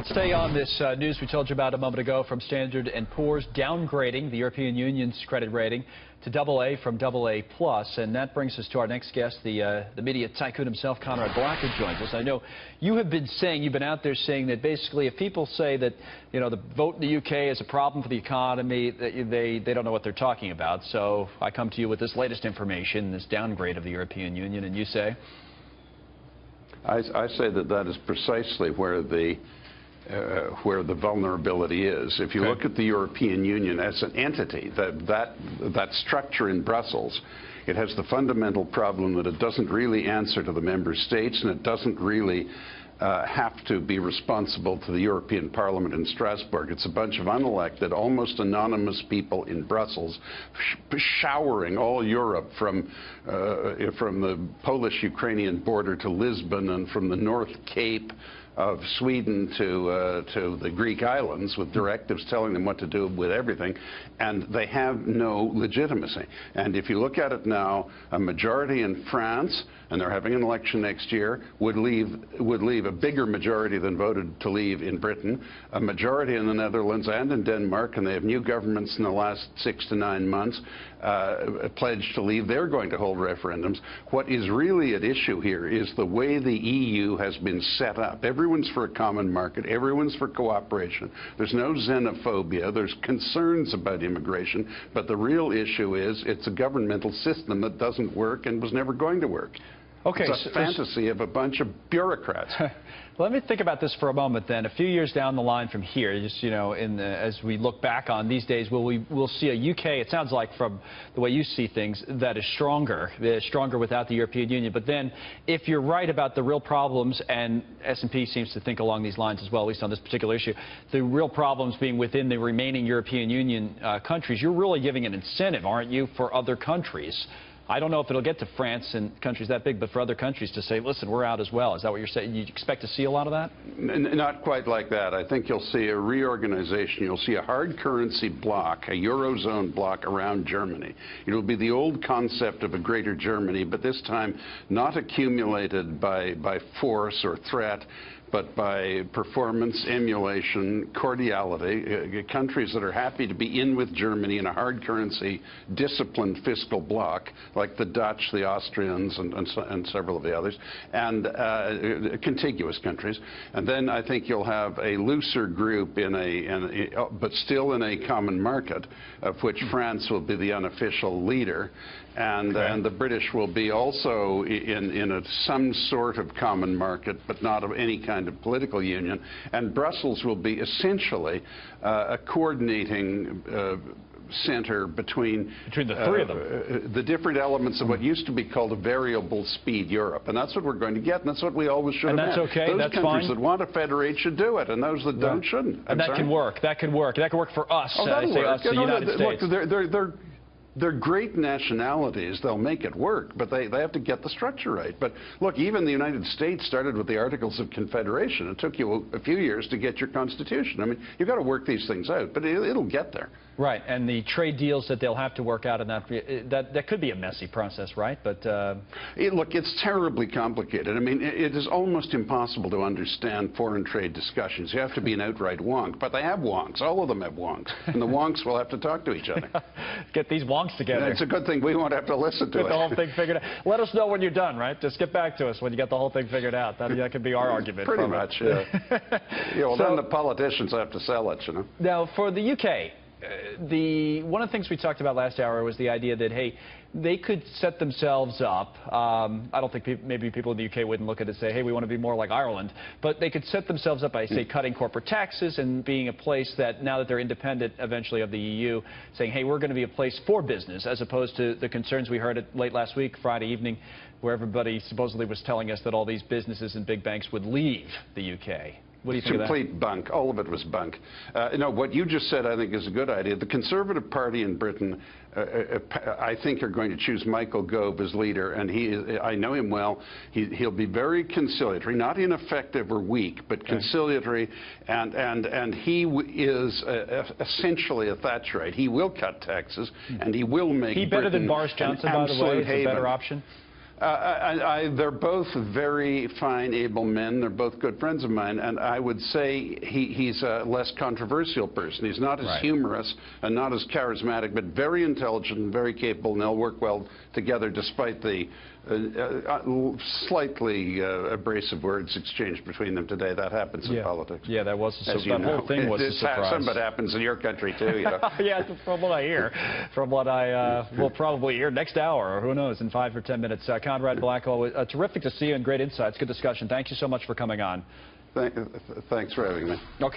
Let's stay on this news we told you about a moment ago from Standard & Poor's downgrading the European Union's credit rating to AA from AA+. And that brings us to our next guest, the media tycoon himself, Conrad Black, who joins us. I know you have been saying, you've been out there saying that basically if people say that, you know, the vote in the UK is a problem for the economy, they don't know what they're talking about. So I come to you with this latest information, this downgrade of the European Union, and you say? I say that that is precisely where the vulnerability is. If you look at the European Union as an entity, that structure in Brussels, it has the fundamental problem that it doesn't really answer to the member states, and it doesn't really have to be responsible to the European Parliament in Strasbourg. It's a bunch of unelected, almost anonymous people in Brussels showering all Europe from the Polish-Ukrainian border to Lisbon and from the North Cape of Sweden to the Greek islands with directives telling them what to do with everything, and they have no legitimacy. And if you look at it now, a majority in France, and they're having an election next year, would leave a bigger majority than voted to leave in Britain, a majority in the Netherlands and in Denmark, and they have new governments in the last 6 to 9 months, pledged to leave. They're going to hold referendums. What is really at issue here is the way the EU has been set up. Everyone's for a common market. Everyone's for cooperation. There's no xenophobia. There's concerns about immigration. But the real issue is it's a governmental system that doesn't work and was never going to work. Okay, it's a fantasy of a bunch of bureaucrats. Let me think about this for a moment then. A few years down the line from here, just, you know, as we look back on these days, we'll see a UK, it sounds like from the way you see things, that is stronger without the European Union. But then if you're right about the real problems, and S&P seems to think along these lines as well, at least on this particular issue, the real problems being within the remaining European Union countries, you're really giving an incentive, aren't you, for other countries? I don't know if it'll get to France and countries that big, but for other countries to say, listen, we're out as well. Is that what you're saying? You expect to see a lot of that? Not quite like that. I think you'll see a reorganization. You'll see a hard currency bloc, a Eurozone bloc around Germany. It'll be the old concept of a greater Germany, but this time not accumulated by force or threat, but by performance, emulation, cordiality. Countries that are happy to be in with Germany in a hard currency, disciplined fiscal bloc, like the Dutch, the Austrians, and several of the others, and contiguous countries. And then I think you'll have a looser group but still in a common market, of which France will be the unofficial leader. And the British will be also in some sort of common market, but not of any kind of political union. And Brussels will be essentially a coordinating center between the three of them, the different elements of what used to be called a variable speed Europe. And that's what we're going to get, and that's what we always should have had. And that's okay, those countries that want to federate should do it, and those that don't shouldn't. And that can work. That can work. That can work for us. Oh, that'll work. Us, the United States. Look, they're great nationalities. They'll make it work, but they have to get the structure right. But look, even the United States started with the Articles of Confederation. It took you a few years to get your Constitution. I mean, you've got to work these things out, but it'll get there. Right, and the trade deals that they'll have to work out, and that could be a messy process, right? But look, it's terribly complicated. I mean, it is almost impossible to understand foreign trade discussions. You have to be an outright wonk, but they have wonks. All of them have wonks, and the wonks will have to talk to each other. Get these wonks together. It's a good thing we won't have to listen to it. Get the whole thing figured out. Let us know when you're done, right? Just get back to us when you get the whole thing figured out. That could be our argument. Pretty much, yeah. So, then the politicians have to sell it, you know. Now, for the UK, one of the things we talked about last hour was the idea that, hey, they could set themselves up. I don't think maybe people in the UK wouldn't look at it and say, hey, we want to be more like Ireland. But they could set themselves up by, say, cutting corporate taxes and being a place that, now that they're independent eventually of the EU, saying, hey, we're going to be a place for business, as opposed to the concerns we heard late last week, Friday evening, where everybody supposedly was telling us that all these businesses and big banks would leave the UK. What do you think of that? Complete bunk. All of it was bunk. No, what you just said, I think, is a good idea. The Conservative Party in Britain, I think, are going to choose Michael Gove as leader, and I know him well. He'll be very conciliatory, not ineffective or weak, but conciliatory, and he is essentially a Thatcherite. He will cut taxes, and he will make better than Boris Johnson, by the way, is a better option? They're both very fine, able men. They're both good friends of mine, and I would say he's a less controversial person. He's not as humorous and not as charismatic, but very intelligent and very capable, and they'll work well together despite the slightly abrasive words exchanged between them today. That happens in politics. Yeah, that was that whole thing was a surprise. Some of it happens in your country too. You know? Yeah, from what I hear, from what I will probably hear next hour, or who knows, in 5 or 10 minutes. Conrad Black, always terrific to see you and great insights. Good discussion. Thank you so much for coming on. Thanks for having me. Okay.